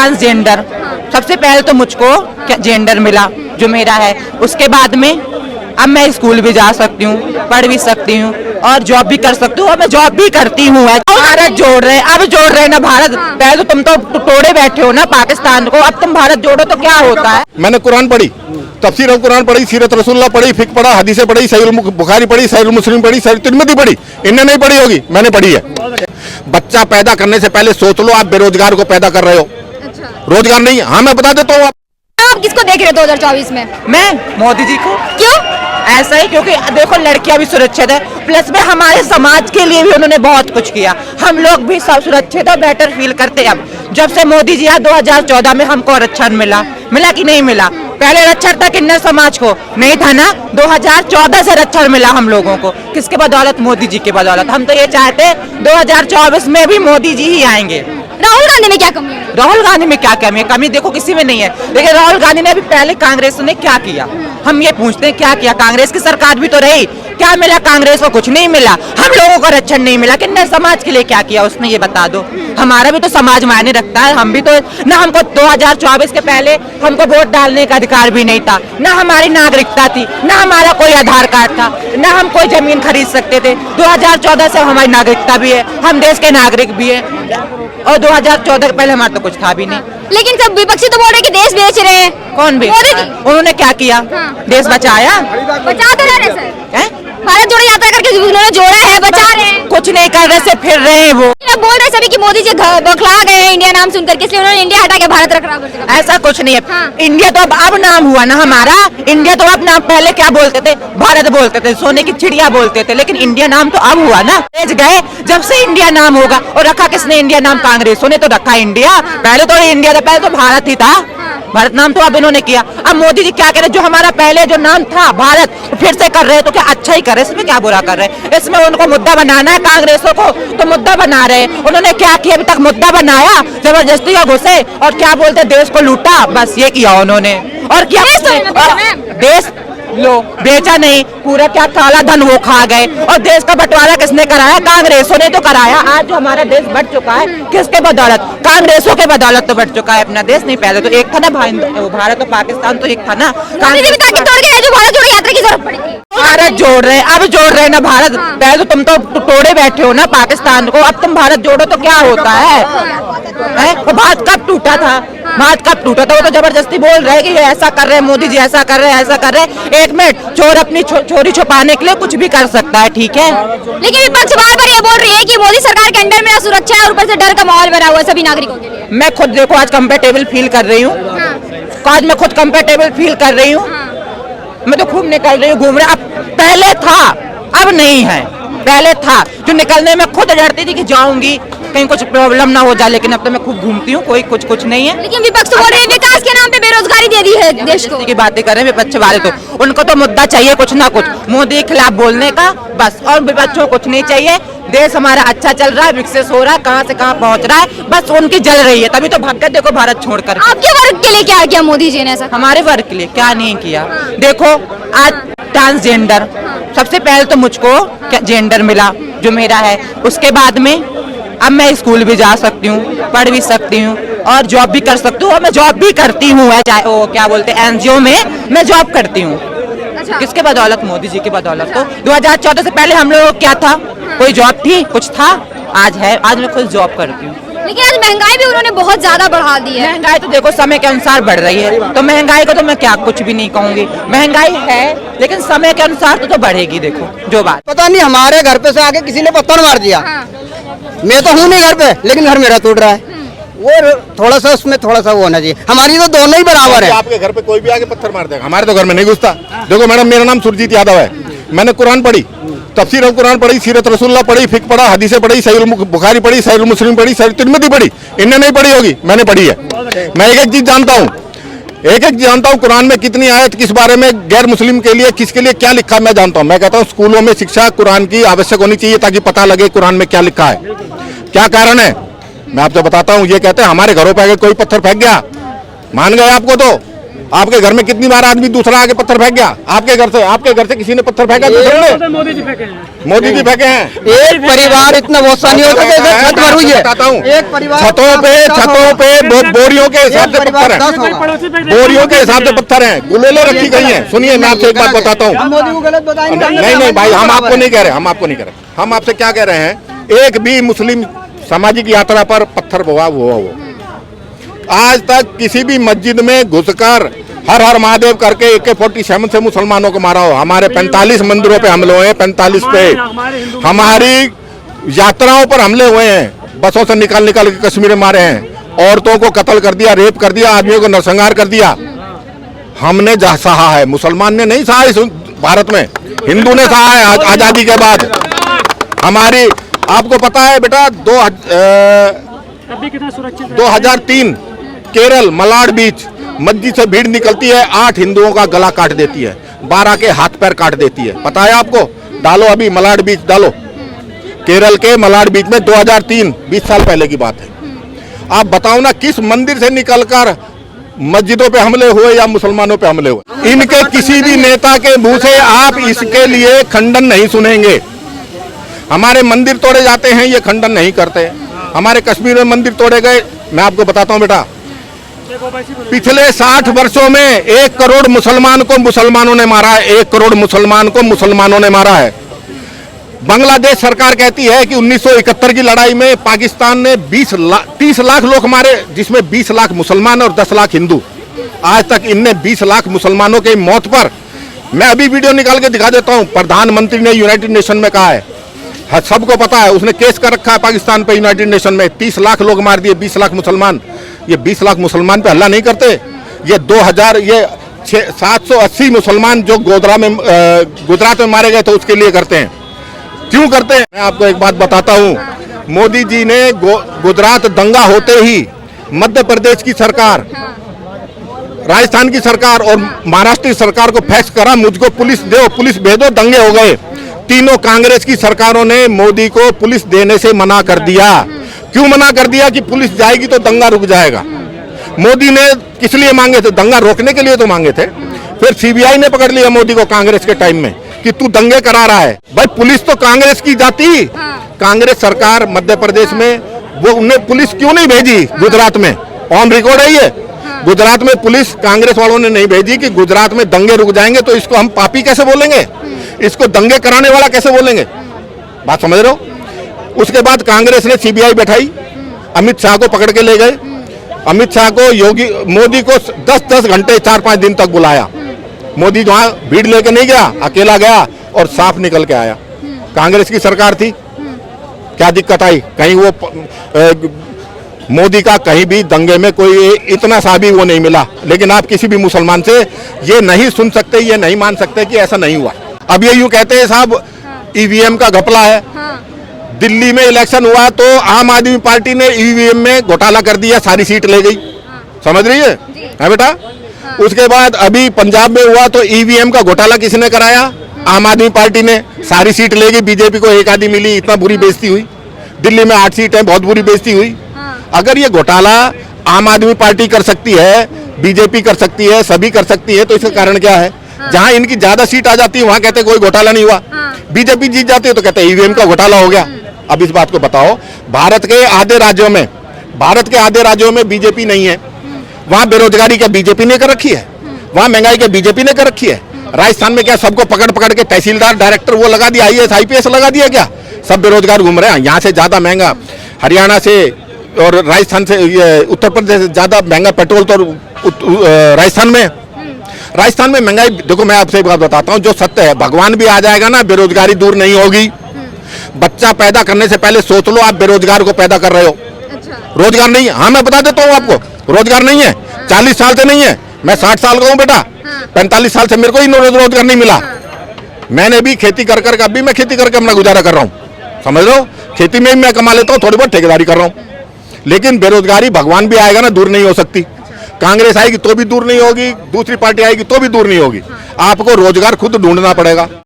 Transgender. सबसे पहले तो मुझको जेंडर मिला जो मेरा है, उसके बाद में अब मैं स्कूल भी जा सकती हूँ, पढ़ भी सकती हूँ और जॉब भी कर सकती हूँ, और मैं जॉब भी करती हूँ। भारत जोड़ रहे, अब जोड़ रहे ना भारत। पहले तो तुम तो तोड़े बैठे हो ना पाकिस्तान को, अब तुम भारत जोड़ो तो क्या होता है। मैंने कुरान पढ़ी, तफसीर कुरान पढ़ी, सीरत रसूलुल्लाह पढ़ी, फिक पढ़ा, हदीसें पढ़ी, सहीह बुखारी पढ़ी, सहीह मुस्लिम पढ़ी, सहीह तिरमिज़ी पढ़ी। इनने नहीं पढ़ी होगी, मैंने पढ़ी है। बच्चा पैदा करने से पहले सोच लो, आप बेरोजगार को पैदा कर रहे हो। रोजगार नहीं, हाँ मैं बता देता हूँ। आप किसको देख रहे हो 2024 में? मैं मोदी जी को। क्यों? ऐसा ही क्योंकि देखो लड़कियां भी सुरक्षित है, प्लस में हमारे समाज के लिए भी उन्होंने बहुत कुछ किया। हम लोग भी सब सुरक्षित और बेटर फील करते हैं। अब जब से मोदी जी आए 2014 में हमको आरक्षण मिला कि नहीं मिला? पहले आरक्षण था किन्नर समाज को, नहीं था ना। 2014 से आरक्षण मिला हम लोगों को, किसके बदौलत? मोदी जी के बदौलत। हम तो ये चाहते 2024 में भी मोदी जी ही आएंगे। राहुल गांधी में क्या कमी है? राहुल गांधी में क्या कमी है? कमी देखो किसी में नहीं है, लेकिन राहुल गांधी ने अभी पहले कांग्रेस ने क्या किया, हम ये पूछते हैं क्या किया? कांग्रेस की सरकार भी तो रही, क्या मिला कांग्रेस को? कुछ नहीं मिला। हम लोगों को आरक्षण नहीं मिला, किन्नर समाज के लिए क्या किया उसने, ये बता दो। हमारा भी तो समाज मायने रखता है, हम भी तो ना। हमको 2024 के पहले हमको वोट डालने का अधिकार भी नहीं था, ना हमारी नागरिकता थी, ना हमारा कोई आधार कार्ड था, ना हम कोई जमीन खरीद सकते थे। 2014 से हमारी नागरिकता भी है, हम देश के नागरिक भी है, और 2014 के पहले हमारा तो कुछ था भी नहीं। लेकिन सब विपक्षी तो बोल रहे हैं कि देश बेच रहे हैं। कौन बेच रहा है? उन्होंने क्या किया? देश बचाया। बचा तो रहे सर, हैं? भारत जोड़ो यात्रा करके उन्होंने जोड़ा है, बचा रहे हैं। कुछ नहीं कर रहे, से फिर रहे हैं वो। अब बोल रहे सभी कि मोदी जी बौखला गए हैं इंडिया नाम सुनकर, इसलिए उन्होंने इंडिया हटा के भारत रख रहा। ऐसा कुछ नहीं है। हाँ। इंडिया तो अब नाम हुआ ना हमारा। इंडिया तो अब नाम, पहले क्या बोलते थे? भारत बोलते थे, सोने की चिड़िया बोलते थे, लेकिन इंडिया नाम तो अब हुआ ना। गए जब से इंडिया नाम होगा। और रखा किसने इंडिया नाम? कांग्रेसों ने तो रखा इंडिया। पहले तो इंडिया था, पहले तो भारत ही था। भारत नाम तो अब इन्होंने किया। अब मोदी जी क्या कह रहे? जो हमारा पहले जो नाम था भारत, फिर से कर रहे हैं, तो क्या अच्छा ही कर रहे हैं? इसमें क्या बुरा कर रहे हैं? इसमें उनको मुद्दा बनाना है, कांग्रेसों को तो मुद्दा बना रहे हैं। उन्होंने क्या किया अभी तक? मुद्दा बनाया, जबरदस्ती का घुसे और क्या बोलते, देश को लूटा, बस ये किया उन्होंने। और क्या देश लो बेचा नहीं, पूरा क्या काला धन वो खा गए। और देश का बंटवारा किसने कराया? कांग्रेसों ने तो कराया। आज जो हमारा देश बढ़ चुका है, किसके बदौलत? कांग्रेसों के बदौलत तो बढ़ चुका है अपना देश। नहीं पहले तो एक था ना भारत और पाकिस्तान, तो एक था ना। कांग्रेस तोड़ के जो भारत जोड़ो यात्रा की जरूरत पड़ेगी। भारत जोड़ रहे, अब जोड़ रहे ना भारत। पहले तो तुम तो तोड़े बैठे हो ना पाकिस्तान को, अब तुम भारत जोड़ो तो क्या होता है? भारत कब टूटा था? भारत कब टूटा था? वो तो जबरदस्ती बोल रहे हैं कि ये ऐसा कर रहे हैं, मोदी जी ऐसा कर रहे हैं, ऐसा कर रहे हैं। एक मिनट, चोर अपनी चोरी छुपाने के लिए कुछ भी कर सकता है, ठीक है। लेकिन विपक्ष बार बार ये बोल रही है कि मोदी सरकार के अंडर में सुरक्षा है और ऊपर से डर का माहौल बना हुआ है सभी नागरिकों के लिए। मैं खुद देखो आज कंफर्टेबल फील कर रही हूँ। आज मैं खुद कंफर्टेबल फील कर रही हूँ। मैं तो खूब निकल रही हूँ, घूम रही। अब पहले था, अब नहीं है। पहले था जो निकलने में खुद डरती थी कि जाऊंगी कहीं कुछ प्रॉब्लम ना हो जाए, लेकिन अब तो मैं खूब घूमती हूँ, कोई कुछ नहीं है। लेकिन विपक्ष तो बोल रहे हैं विकास के नाम पे बेरोजगारी दे दी है देश को। की बातें कर रहे हैं विपक्ष वाले, तो उनको तो मुद्दा चाहिए कुछ ना कुछ मोदी के खिलाफ बोलने का, बस। और विपक्षों को कुछ नहीं चाहिए। देश हमारा अच्छा चल रहा है, विकसित हो रहा है, कहाँ से कहाँ पहुँच रहा है, बस उनकी जल रही है। तभी तो भाग कर देखो भारत छोड़कर। आपके वर्ग के लिए क्या किया मोदी जी ने? ऐसा हमारे वर्ग के लिए क्या नहीं किया? देखो आज ट्रांसजेंडर, सबसे पहले तो मुझको जेंडर मिला जो मेरा है, उसके बाद में अब मैं स्कूल भी जा सकती हूँ, पढ़ भी सकती हूँ और जॉब भी कर सकती हूँ। और मैं जॉब भी करती हूँ, चाहे वो क्या बोलते हैं एनजीओ में मैं जॉब करती हूँ। अच्छा। किसके बदौलत? मोदी जी की बदौलत। तो 2014 से पहले हम लोग क्या था? कोई जॉब थी? कुछ था? आज है, आज मैं खुद जॉब करती हूँ। लेकिन आज महंगाई भी उन्होंने बहुत ज्यादा बढ़ा दी है। महंगाई तो देखो समय के अनुसार बढ़ रही है, तो महंगाई को तो मैं क्या कुछ भी नहीं कहूँगी। महंगाई है लेकिन समय के अनुसार तो बढ़ेगी। देखो जो बात, पता नहीं हमारे घर पे से आके किसी ने पत्थर मार दिया। मैं तो हूँ नहीं घर पे, लेकिन घर मेरा टूट रहा है। वो थोड़ा सा उसमें थोड़ा सा वो होना चाहिए। हमारी तो दोनों ही बराबर है। आपके घर पे कोई भी आके पत्थर मार देगा, हमारे तो घर में नहीं घुसता। देखो मैडम, मेरा नाम सुरजीत यादव है। मैंने कुरान पढ़ी, तफसीर कुरान पढ़ी, सीरत रसूलुल्लाह पढ़ी, फिक पढ़ा, हदीसें पढ़ी, सहीह बुखारी पढ़ी, सहीह मुस्लिम पढ़ी, सहीह तिरमिज़ी पढ़ी। इनने नहीं पढ़ी होगी, मैंने पढ़ी है। मैं एक चीज जानता हूँ, जानता हूँ कुरान में कितनी आयत किस बारे में, गैर मुस्लिम के लिए किसके लिए क्या लिखा है मैं जानता हूँ। मैं कहता हूँ स्कूलों में शिक्षा कुरान की आवश्यक होनी चाहिए, ताकि पता लगे कुरान में क्या लिखा है, क्या कारण है। मैं आपसे बताता हूँ, ये कहते हैं हमारे घरों पे अगर कोई पत्थर फेंक गया, मान गए आपको, तो आपके घर में कितनी बार आदमी दूसरा आके पत्थर फेंक गया? आपके घर से किसी ने पत्थर फेंका दूसरे ने? मोदी जी फेंके हैं। मोदी जी फेंके हैं। एक परिवार इतना गुस्सा नहीं होता जैसे छत भर हुई है। बताता हूँ, एक परिवार छतों पे बोरियों के हिसाब से पत्थर हैं, बोरियों के हिसाब से पत्थर हैं, गुलेले रखी गई हैं। सुनिए, मैं आपसे एक बात बताता हूँ। मोदी को गलत बताएंगे। नहीं भाई, हम आपको नहीं कह रहे, हम आपसे क्या कह रहे हैं, एक भी मुस्लिम सामाजिक यात्रा पर पत्थर हुआ हो? आज तक किसी भी मस्जिद में घुसकर हर हर महादेव करके AK-47 से मुसलमानों को मारा हो? हमारे 45 मंदिरों पे हमले हुए हैं, 45 पे हमारी यात्राओं पर हमले हुए हैं, बसों से निकाल के कश्मीर में मारे हैं, औरतों को कत्ल कर दिया, रेप कर दिया, आदमियों को नरसंहार कर दिया। हमने सहा है, मुसलमान ने नहीं सहा इस भारत में, हिंदू ने सहा है आजादी के बाद। हमारी, आपको पता है बेटा, 2003 केरल मलाड बीच मस्जिद से भीड़ निकलती है, 8 हिंदुओं का गला काट देती है, 12 के हाथ पैर काट देती है। पता है आपको? डालो अभी मलाड बीच डालो, केरल के मलाड बीच में 2003, 20 साल पहले की बात है। आप बताओ ना, किस मंदिर से निकलकर मस्जिदों पे हमले हुए या मुसलमानों पे हमले हुए? इनके किसी भी नेता के मुंह से आप इसके लिए खंडन नहीं सुनेंगे। हमारे मंदिर तोड़े जाते हैं, ये खंडन नहीं करते। हमारे कश्मीर में मंदिर तोड़े गए, मैं आपको बताता हूँ बेटा, पिछले 60 वर्षों में 1 करोड़ मुसलमान को मुसलमानों ने मारा है, 1 करोड़ मुसलमान को मुसलमानों ने मारा है। बांग्लादेश सरकार कहती है कि 1971 की लड़ाई में पाकिस्तान ने 30 लाख लोग मारे, जिसमें 20 लाख मुसलमान और 10 लाख हिंदू। आज तक इनने 20 लाख मुसलमानों की मौत पर, मैं अभी वीडियो निकाल के दिखा देता हूं, प्रधानमंत्री ने यूनाइटेड नेशन में कहा है, सबको पता है, उसने केस कर रखा है पाकिस्तान पे यूनाइटेड नेशन में। 30 लाख लोग मार दिए, 20 लाख मुसलमान। ये 20 लाख मुसलमान पे हल्ला नहीं करते। ये 780 मुसलमान जो गुजरात में मारे गए थे, उसके लिए करते हैं। क्यों करते हैं? मैं आपको एक बात बताता हूं, मोदी जी ने गुजरात दंगा होते ही मध्य प्रदेश की सरकार, राजस्थान की सरकार और महाराष्ट्र की सरकार को फैक्स करा, मुझको पुलिस दो, पुलिस भेजो, दंगे हो गए। तीनों कांग्रेस की सरकारों ने मोदी को पुलिस देने से मना कर दिया। क्यों मना कर दिया? कि पुलिस जाएगी तो दंगा रुक जाएगा। मोदी ने किस लिए मांगे थे? दंगा रोकने के लिए तो मांगे थे। फिर CBI ने पकड़ लिया मोदी को कांग्रेस के टाइम में कि तू दंगे करा रहा है। भाई पुलिस तो कांग्रेस की जाती, कांग्रेस सरकार मध्य प्रदेश में, वो उन्हें पुलिस क्यों नहीं भेजी गुजरात में? ऑन रिकॉर्ड है ये। गुजरात में पुलिस कांग्रेस वालों ने नहीं भेजी कि गुजरात में दंगे रुक जाएंगे तो इसको हम पापी कैसे बोलेंगे, इसको दंगे कराने वाला कैसे बोलेंगे? बात समझ रहे हो? उसके बाद कांग्रेस ने CBI बैठाई, अमित शाह को पकड़ के ले गए। अमित शाह को मोदी को 10-10 घंटे 4-5 दिन तक बुलाया। मोदी वहां भीड़ लेके नहीं गया, अकेला गया और साफ निकल के आया। कांग्रेस की सरकार थी, क्या दिक्कत आई? कहीं वो मोदी का कहीं भी दंगे में कोई इतना सा भी वो नहीं मिला। लेकिन आप किसी भी मुसलमान से ये नहीं सुन सकते, ये नहीं मान सकते कि ऐसा नहीं हुआ। अब ये यूं कहते हैं साहब EVM का घपला है। दिल्ली में इलेक्शन हुआ तो आम आदमी पार्टी ने EVM में घोटाला कर दिया, सारी सीट ले गई। समझ रही है बेटा? उसके बाद अभी पंजाब में हुआ तो EVM का घोटाला किसने कराया? आम आदमी पार्टी ने, सारी सीट ले गई। बीजेपी को 1 आधी मिली, इतना बुरी बेइज्जती हुई। दिल्ली में 8 सीट है, बहुत बुरी बेइज्जती हुई। अगर ये घोटाला आम आदमी पार्टी कर सकती है, बीजेपी कर सकती है, सभी कर सकती है, तो इसका कारण क्या है? जहां इनकी ज्यादा सीट आ जाती है वहां कहते कोई घोटाला नहीं हुआ। बीजेपी जीत जाती है तो कहते EVM का घोटाला हो गया। अब इस बात को बताओ, भारत के आधे राज्यों में बीजेपी नहीं है, वहां बेरोजगारी क्या बीजेपी ने कर रखी है? वहां महंगाई क्या बीजेपी ने कर रखी है? राजस्थान में क्या सबको पकड़ पकड़ के तहसीलदार, डायरेक्टर वो लगा दिया, IAS IPS लगा दिया क्या? सब बेरोजगार घूम रहे हैं। यहाँ से ज्यादा महंगा हरियाणा से और राजस्थान से, उत्तर प्रदेश से ज्यादा महंगा पेट्रोल तो राजस्थान में महंगाई। देखो मैं आपसे एक बात बताता हूँ, जो सत्य है, भगवान भी आ जाएगा ना, बेरोजगारी दूर नहीं होगी। बच्चा पैदा करने से पहले सोच लो आप बेरोजगार को पैदा कर रहे हो। रोजगार नहीं है, हाँ मैं बता देता हूँ आपको, रोजगार नहीं है। 40 साल से नहीं है, मैं 60 साल का हूँ बेटा। 45 साल से मेरे को ही रोजगार नहीं मिला। मैंने भी खेती कर कर, अभी मैं खेती करके अपना गुजारा कर रहा हूँ। समझ लो, खेती में भी मैं कमा लेता हूँ, थोड़ी बहुत ठेकेदारी कर रहा हूँ। लेकिन बेरोजगारी भगवान भी आएगा ना, दूर नहीं हो सकती। कांग्रेस आएगी तो भी दूर नहीं होगी, दूसरी पार्टी आएगी तो भी दूर नहीं होगी। आपको रोजगार खुद ढूंढना पड़ेगा।